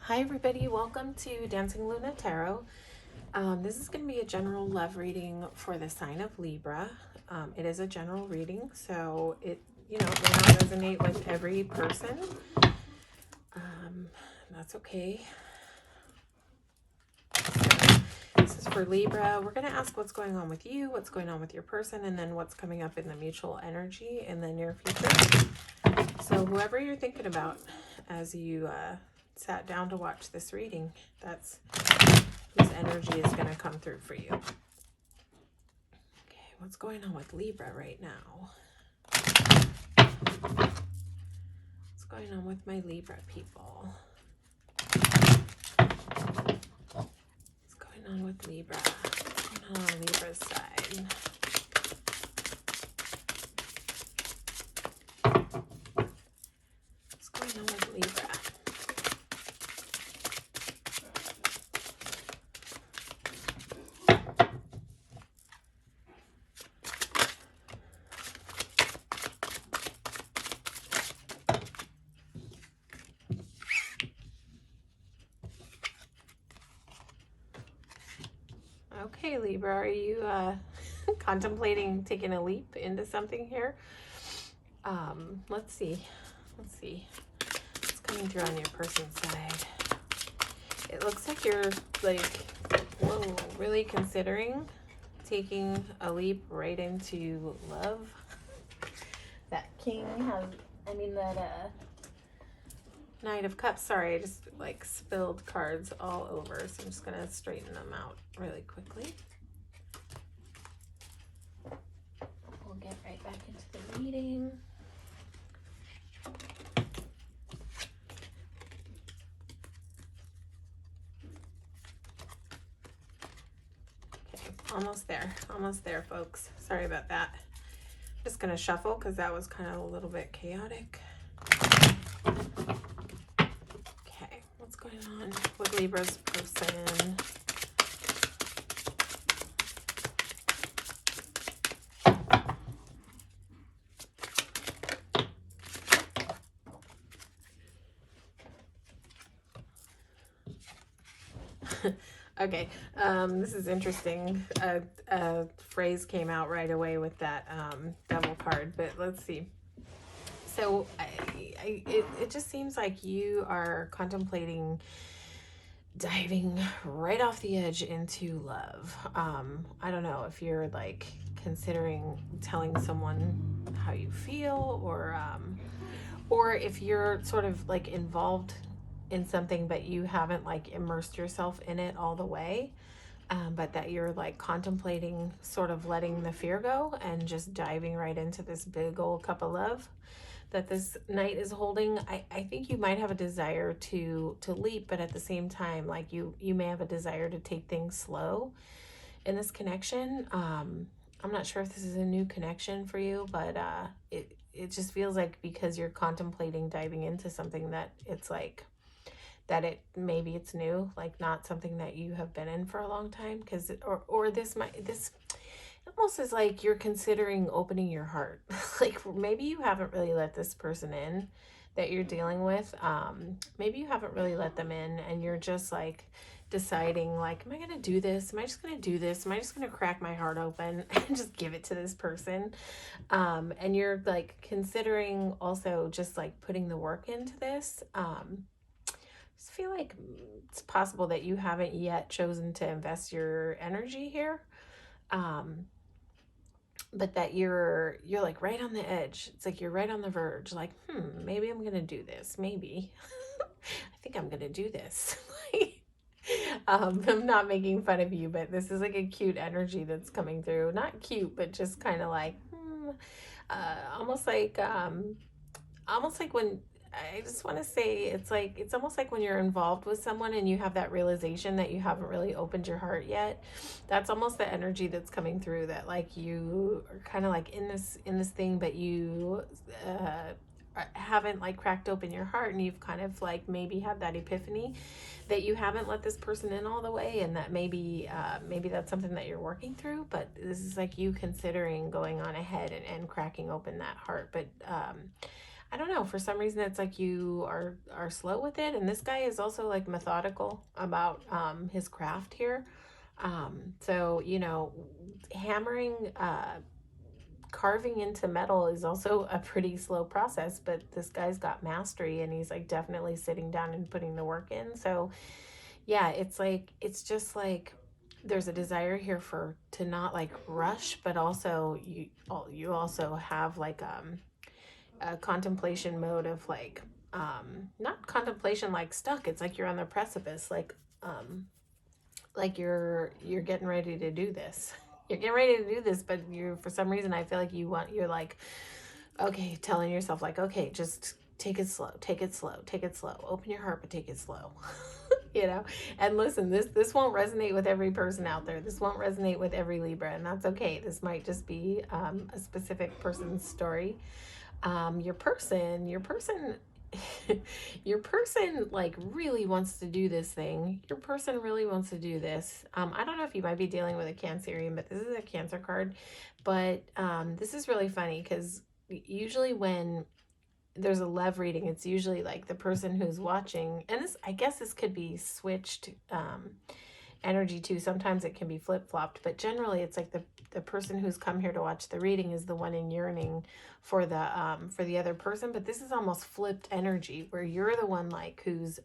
Hi everybody, welcome to Dancing Luna Tarot. This is going to be a general love reading for the sign of Libra. It is a general reading, so it may not resonate with every person. That's okay. So this is for Libra. We're going to ask what's going on with you, what's going on with your person, and then what's coming up in the mutual energy in the near future. So whoever you're thinking about as you sat down to watch this reading, that's whose energy is going to come through for you. Okay, what's going on with Libra right now? What's going on with my Libra people? What's going on with Libra? What's going on Libra's side? What's going on with Libra? Okay, Libra, are you contemplating taking a leap into something here? Let's see. What's coming through on your person's side? It looks like you're really considering taking a leap right into love. That king has, that Knight of Cups. Sorry, I just spilled cards all over, so I'm just gonna straighten them out really quickly. We'll get right back into the reading. Okay, almost there, folks. Sorry about that. Just gonna shuffle because that was kind of a little bit chaotic. Okay, what's going on with Libra's person? Okay, this is interesting. A phrase came out right away with that devil card, but let's see. So it just seems like you are contemplating diving right off the edge into love. I don't know if you're considering telling someone how you feel, or if you're sort of involved in something but you haven't immersed yourself in it all the way, but that you're contemplating sort of letting the fear go and just diving right into this big old cup of love that this knight is holding. I think you might have a desire to leap, but at the same time, you may have a desire to take things slow in this connection. I'm not sure if this is a new connection for you, but it just feels like because you're contemplating diving into something that it's that maybe it's new, not something that you have been in for a long time, because or this almost is like you're considering opening your heart. Maybe you haven't really let this person in that you're dealing with. Maybe you haven't really let them in, and you're just deciding am I gonna do this? Am I just gonna do this? Am I just gonna crack my heart open and just give it to this person? And you're considering also just putting the work into this. I just feel like it's possible that you haven't yet chosen to invest your energy here. But that you're right on the edge. It's you're right on the verge. Maybe I'm gonna do this. Maybe I think I'm gonna do this. I'm not making fun of you, but this is a cute energy that's coming through. Not cute, but just kind of almost when I just want to say it's almost like when you're involved with someone and you have that realization that you haven't really opened your heart yet. That's almost the energy that's coming through, that you are kind of in this thing, but you haven't cracked open your heart, and you've kind of maybe had that epiphany that you haven't let this person in all the way, and that maybe that's something that you're working through. But this is you considering going on ahead and cracking open that heart. But I don't know, for some reason it's like you are slow with it. And this guy is also like methodical about his craft here. So, you know, hammering, carving into metal is also a pretty slow process, but this guy's got mastery and he's like definitely sitting down and putting the work in. So yeah, it's like, it's just like there's a desire here for to not like rush, but also you also have like a contemplation mode of like not contemplation like stuck. It's like you're on the precipice, like you're getting ready to do this. You're getting ready to do this, but you're, for some reason I feel like you're like, okay, telling yourself like, okay, just take it slow, take it slow, take it slow. Open your heart, but take it slow. You know. And listen, this won't resonate with every person out there. This won't resonate with every Libra, and that's okay. This might just be a specific person's story. Your person your person like really wants to do this thing. Your person really wants to do this. I don't know if you might be dealing with a Cancerian, but this is a Cancer card. But this is really funny because usually when there's a love reading, it's usually like the person who's watching, and this, I guess this could be switched energy too. Sometimes it can be flip-flopped, but generally it's like the person who's come here to watch the reading is the one in yearning for the other person. But this is almost flipped energy where you're the one like who's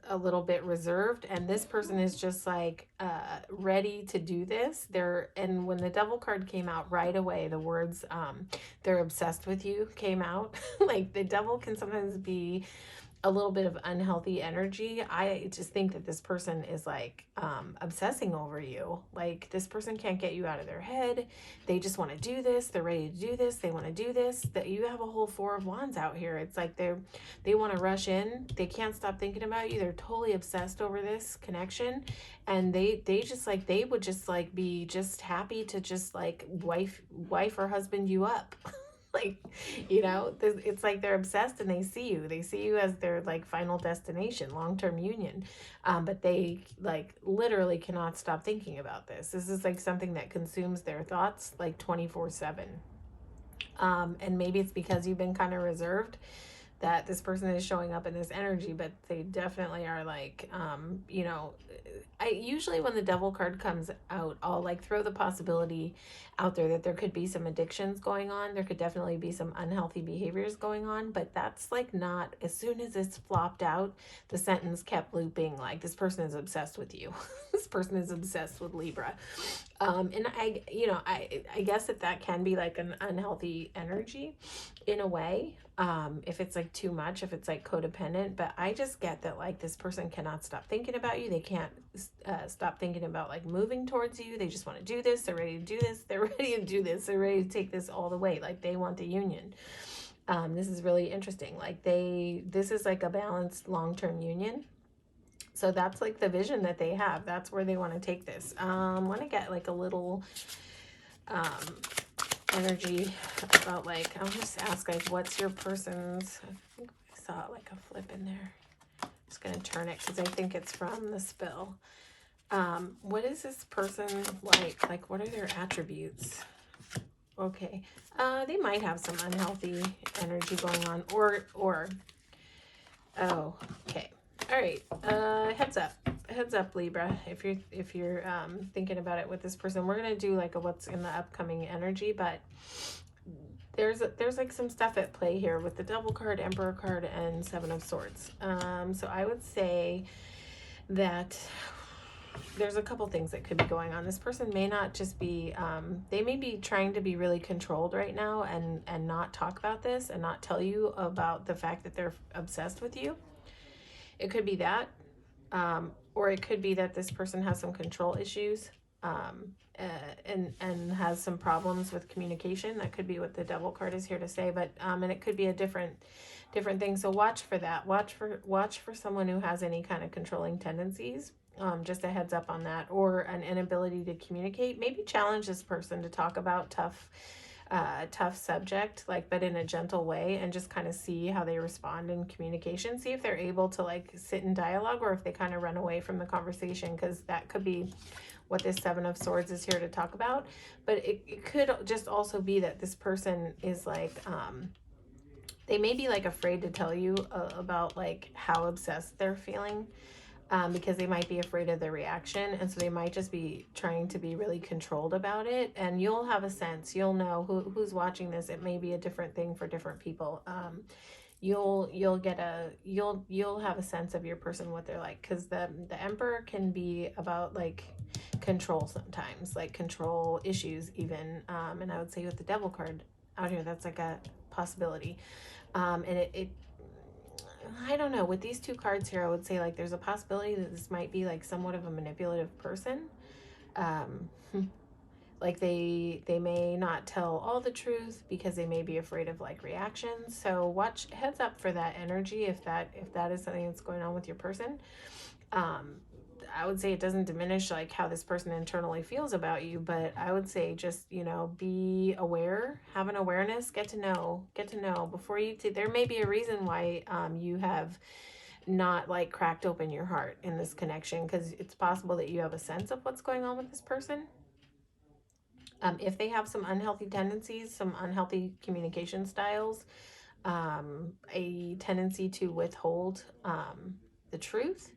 a little bit reserved, and this person is just like ready to do this. And when the Devil card came out, right away the words they're obsessed with you came out. Like the devil can sometimes be a little bit of unhealthy energy. I just think that this person is like obsessing over you. Like this person can't get you out of their head. They just want to do this. They're ready to do this. They want to do this. That you have a whole Four of Wands out here. It's like they want to rush in. They can't stop thinking about you. They're totally obsessed over this connection, and they just like they would just like be just happy to just like wife or husband you up. Like, you know, it's like they're obsessed and they see you as their like final destination, long-term union. But they like literally cannot stop thinking about this is like something that consumes their thoughts like 24/7. And maybe it's because you've been kind of reserved that this person is showing up in this energy, but they definitely are like, you know, I usually when the Devil card comes out, I'll like throw the possibility out there that there could be some addictions going on. There could definitely be some unhealthy behaviors going on, but that's like not, as soon as it's flopped out, the sentence kept looping like, this person is obsessed with you. This person is obsessed with Libra. And I guess that can be like an unhealthy energy in a way. If it's like too much, if it's like codependent, but I just get that like this person cannot stop thinking about you. They can't stop thinking about like moving towards you. They just want to do this. They're ready to do this. They're ready to do this. They're ready to take this all the way. Like they want the union. This is really interesting. Like this is like a balanced long-term union. So that's like the vision that they have. That's where they want to take this. I want to get like a little energy about like, I'll just ask like, what's your person's, I think I saw like a flip in there. I'm just going to turn it because I think it's from the spill. What is this person like? Like, what are their attributes? Okay. They might have some unhealthy energy going on, or, oh, okay. All right. Heads up, Libra. If you're thinking about it with this person, we're gonna do like a what's in the upcoming energy, but there's like some stuff at play here with the Devil card, Emperor card, and Seven of Swords. So I would say that there's a couple things that could be going on. This person may not just be, they may be trying to be really controlled right now and not talk about this and not tell you about the fact that they're obsessed with you. It could be that, or it could be that this person has some control issues and has some problems with communication. That could be what the Devil card is here to say, but and it could be a different thing. So watch for that. Watch for someone who has any kind of controlling tendencies. Just a heads up on that, or an inability to communicate. Maybe challenge this person to talk about tough subject, like, but in a gentle way, and just kind of see how they respond in communication. See if they're able to like sit in dialogue, or if they kind of run away from the conversation, because that could be what this Seven of Swords is here to talk about. But it could just also be that this person is like They may be like afraid to tell you about like how obsessed they're feeling, because they might be afraid of their reaction. And so they might just be trying to be really controlled about it. And you'll have a sense, you'll know who's watching this. It may be a different thing for different people. You'll get you'll have a sense of your person, what they're like, because the Emperor can be about like control sometimes, like control issues even. And I would say with the Devil card out here, that's like a possibility. And it I don't know, with these two cards here, I would say like there's a possibility that this might be like somewhat of a manipulative person. um like they may not tell all the truth because they may be afraid of like reactions. So watch, heads up for that energy, if that is something that's going on with your person. um I would say it doesn't diminish like how this person internally feels about you, but I would say just, you know, be aware, have an awareness, get to know before you there may be a reason why you have not like cracked open your heart in this connection, because it's possible that you have a sense of what's going on with this person. If they have some unhealthy tendencies, some unhealthy communication styles, a tendency to withhold the truth.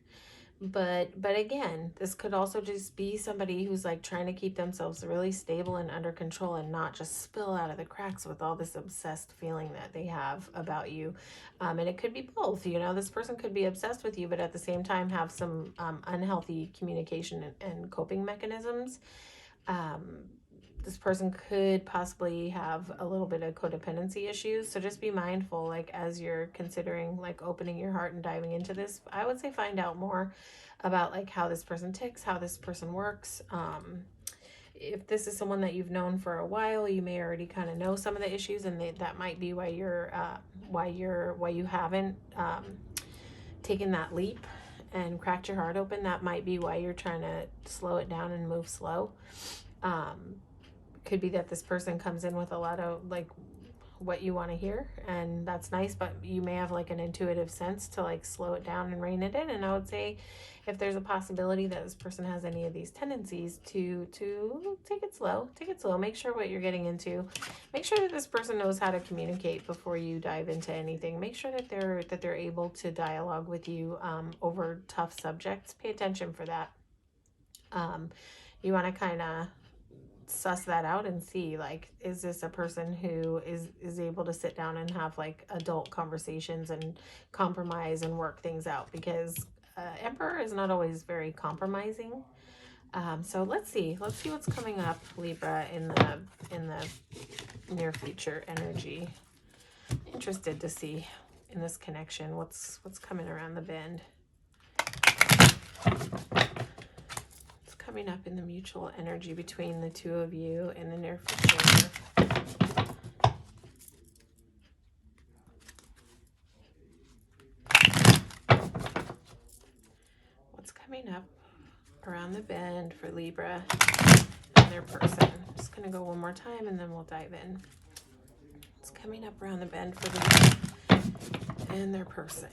But again, this could also just be somebody who's like trying to keep themselves really stable and under control and not just spill out of the cracks with all this obsessed feeling that they have about you. And it could be both, you know, this person could be obsessed with you, but at the same time have some unhealthy communication and coping mechanisms. This person could possibly have a little bit of codependency issues. So just be mindful, like as you're considering like opening your heart and diving into this. I would say find out more about like how this person ticks, how this person works. If this is someone that you've known for a while, you may already kind of know some of the issues, and that might be why you haven't taken that leap and cracked your heart open. That might be why you're trying to slow it down and move slow. Could be that this person comes in with a lot of like what you want to hear, and that's nice, but you may have like an intuitive sense to like slow it down and rein it in. And I would say if there's a possibility that this person has any of these tendencies, to take it slow, make sure what you're getting into, make sure that this person knows how to communicate before you dive into anything. Make sure that they're able to dialogue with you over tough subjects. Pay attention for that. You want to kind of suss that out and see, like, is this a person who is able to sit down and have like adult conversations and compromise and work things out, because Emperor is not always very compromising. So let's see what's coming up, Libra, in the near future energy. Interested to see in this connection what's coming around the bend. Coming up in the mutual energy between the two of you in the near future. What's coming up around the bend for Libra and their person? I'm just going to go one more time and then we'll dive in. What's coming up around the bend for Libra and their person?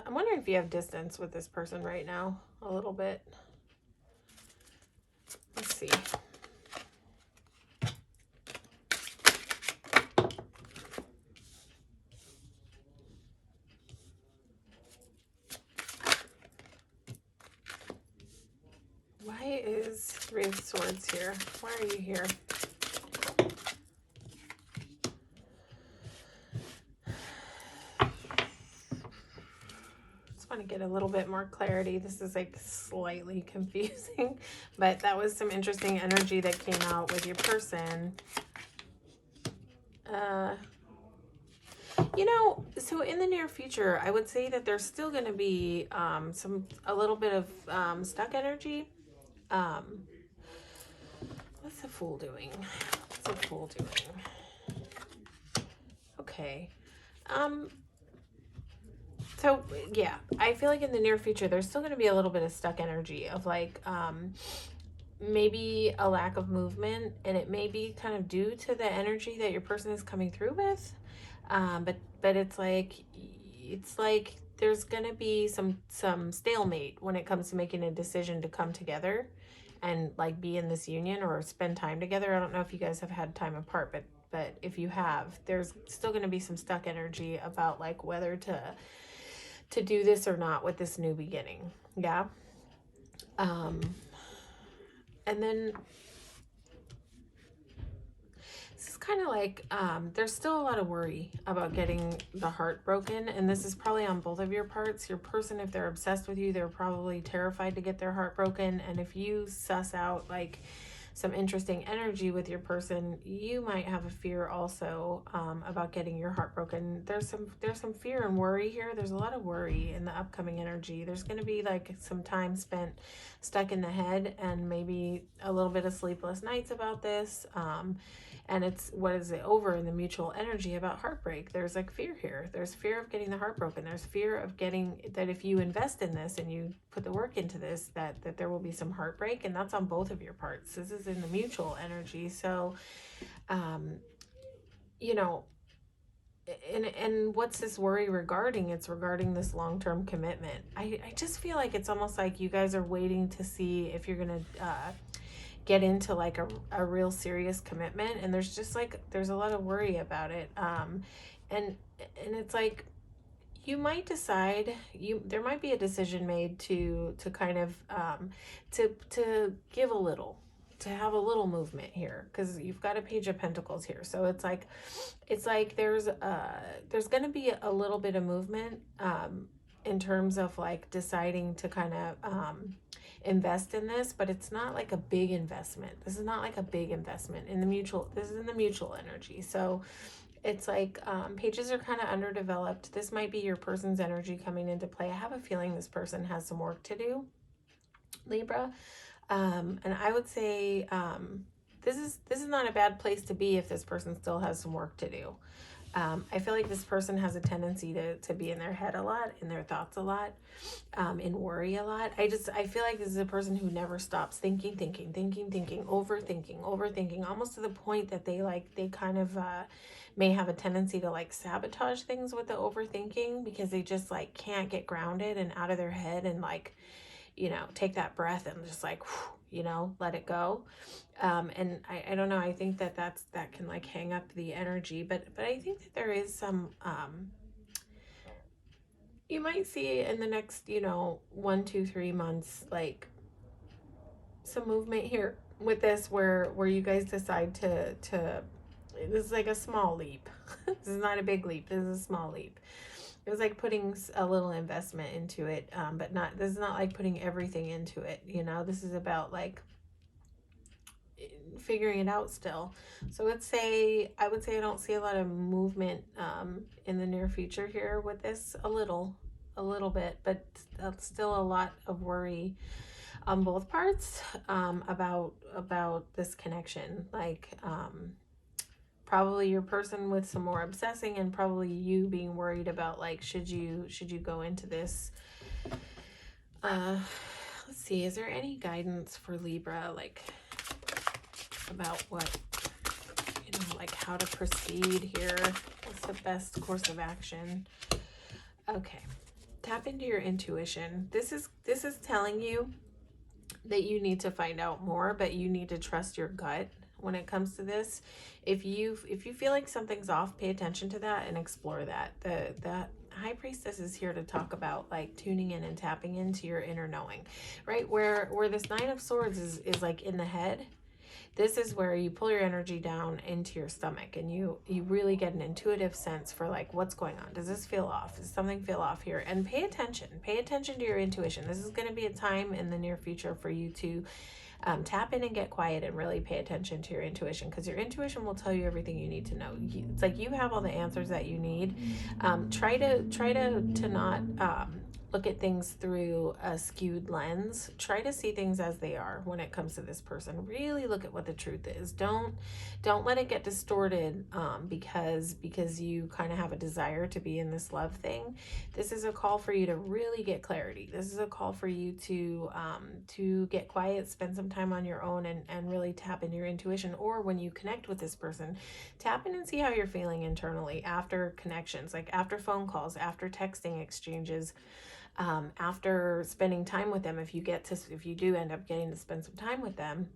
I'm wondering if you have distance with this person right now, a little bit. Let's see. Why is Three of Swords here? Why are you here? Want to get a little bit more clarity. This is like slightly confusing, but that was some interesting energy that came out with your person. You know, so in the near future, I would say that there's still going to be a little bit of stuck energy. What's the Fool doing? Okay. So yeah, I feel like in the near future, there's still going to be a little bit of stuck energy of like, maybe a lack of movement, and it may be kind of due to the energy that your person is coming through with. But it's like there's gonna be some stalemate when it comes to making a decision to come together and like be in this union or spend time together. I don't know if you guys have had time apart, but if you have, there's still going to be some stuck energy about like whether to do this or not with this new beginning. Yeah. And then this is kind of like there's still a lot of worry about getting the heart broken, and this is probably on both of your parts. Your person, if they're obsessed with you, they're probably terrified to get their heart broken, and if you suss out like some interesting energy with your person, you might have a fear also about getting your heart broken. There's some fear and worry here. There's a lot of worry in the upcoming energy. There's going to be like some time spent stuck in the head and maybe a little bit of sleepless nights about this. And it's, what is it, over in the mutual energy about heartbreak. There's like fear here. There's fear of getting the heart broken. There's fear of getting, that if you invest in this and you put the work into this, that there will be some heartbreak, and that's on both of your parts. This is in the mutual energy. So, you know, and what's this worry regarding? It's regarding this long-term commitment. I just feel like it's almost like you guys are waiting to see if you're going to, get into like a real serious commitment, and there's just like there's a lot of worry about it, and it's like you might decide, there might be a decision made to kind of to give a little, to have a little movement here, because you've got a Page of Pentacles here. So it's like there's going to be a little bit of movement in terms of like deciding to kind of invest in this, but it's not like a big investment. This is not like a big investment in the mutual. This is in the mutual energy. So it's like pages are kind of underdeveloped. This might be your person's energy coming into play. I have a feeling this person has some work to do, Libra. And I would say this is not a bad place to be if this person still has some work to do. I feel like this person has a tendency to be in their head a lot, in their thoughts a lot, and worry a lot. I feel like this is a person who never stops thinking, overthinking, almost to the point that they kind of may have a tendency to like sabotage things with the overthinking, because they just like can't get grounded and out of their head and like, you know, take that breath and just like, you know, let it go. And I don't know, I think that can like hang up the energy, but I think that there is some, you might see in the next, you know, 1, 2, 3 months, like some movement here with this, where you guys decide to this is like a small leap. This is not a big leap. This is a small leap. It was like putting a little investment into it, but this is not like putting everything into it, you know. This is about like figuring it out still. So I would say I don't see a lot of movement in the near future here with this. A little bit, but still a lot of worry on both parts about this connection. Like probably your person with some more obsessing, and probably you being worried about like should you go into this. Let's see, is there any guidance for Libra, like about what, you know, like how to proceed here? What's the best course of action? Okay, tap into your intuition. This is telling you that you need to find out more, but you need to trust your gut when it comes to this. If you feel like something's off, pay attention to that and explore that. The High Priestess is here to talk about like tuning in and tapping into your inner knowing, right? Where this Nine of Swords is like in the head. This is where you pull your energy down into your stomach, and you really get an intuitive sense for like what's going on. Does this feel off? Does something feel off here? And pay attention to your intuition. This is going to be a time in the near future for you to tap in and get quiet and really pay attention to your intuition, because your intuition will tell you everything you need to know. It's like you have all the answers that you need. Try to not look at things through a skewed lens. Try to see things as they are when it comes to this person. Really look at what the truth is. Don't let it get distorted because you kind of have a desire to be in this love thing. This is a call for you to really get clarity. This is a call for you to get quiet, spend some time on your own, and really tap into your intuition. Or when you connect with this person, tap in and see how you're feeling internally after connections, like after phone calls, after texting exchanges, after spending time with them. If you do end up getting to spend some time with them,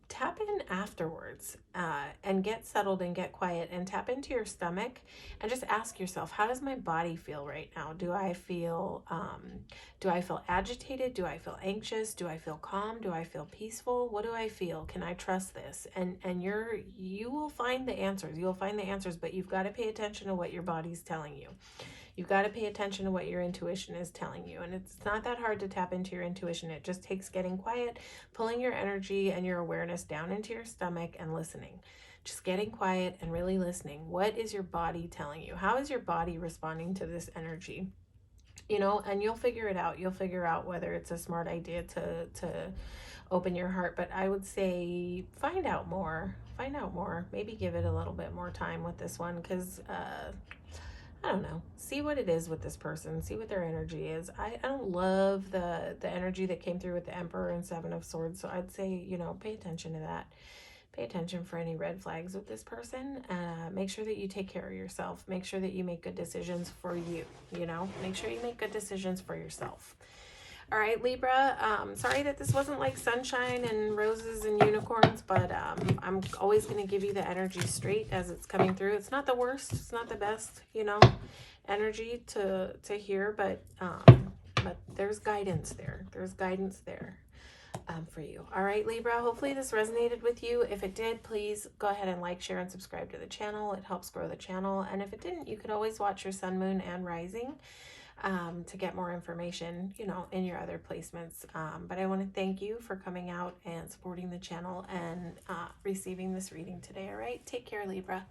tap in afterwards, and get settled and get quiet and tap into your stomach and just ask yourself, how does my body feel right now? Do I feel agitated? Do I feel anxious? Do I feel calm? Do I feel peaceful? What do I feel? Can I trust this? And you will find the answers. You'll find the answers, but you've got to pay attention to what your body's telling you. You've got to pay attention to what your intuition is telling you. And it's not that hard to tap into your intuition. It just takes getting quiet, pulling your energy and your awareness down into your stomach and listening. Just getting quiet and really listening. What is your body telling you? How is your body responding to this energy? And you'll figure it out. You'll figure out whether it's a smart idea to open your heart. But I would say find out more. Maybe give it a little bit more time with this one, because I don't know. See what it is with this person. See what their energy is. I don't love the energy that came through with the Emperor and Seven of Swords. So I'd say, pay attention to that. Pay attention for any red flags with this person. Make sure that you take care of yourself. Make sure that you make good decisions for you. Make sure you make good decisions for yourself. All right, Libra, sorry that this wasn't like sunshine and roses and unicorns, but I'm always going to give you the energy straight as it's coming through. It's not the worst. It's not the best, energy to hear, but there's guidance there. There's guidance there for you. All right, Libra, hopefully this resonated with you. If it did, please go ahead and like, share, and subscribe to the channel. It helps grow the channel. And if it didn't, you could always watch your sun, moon, and rising to get more information, in your other placements. But I want to thank you for coming out and supporting the channel and receiving this reading today. All right, take care, Libra.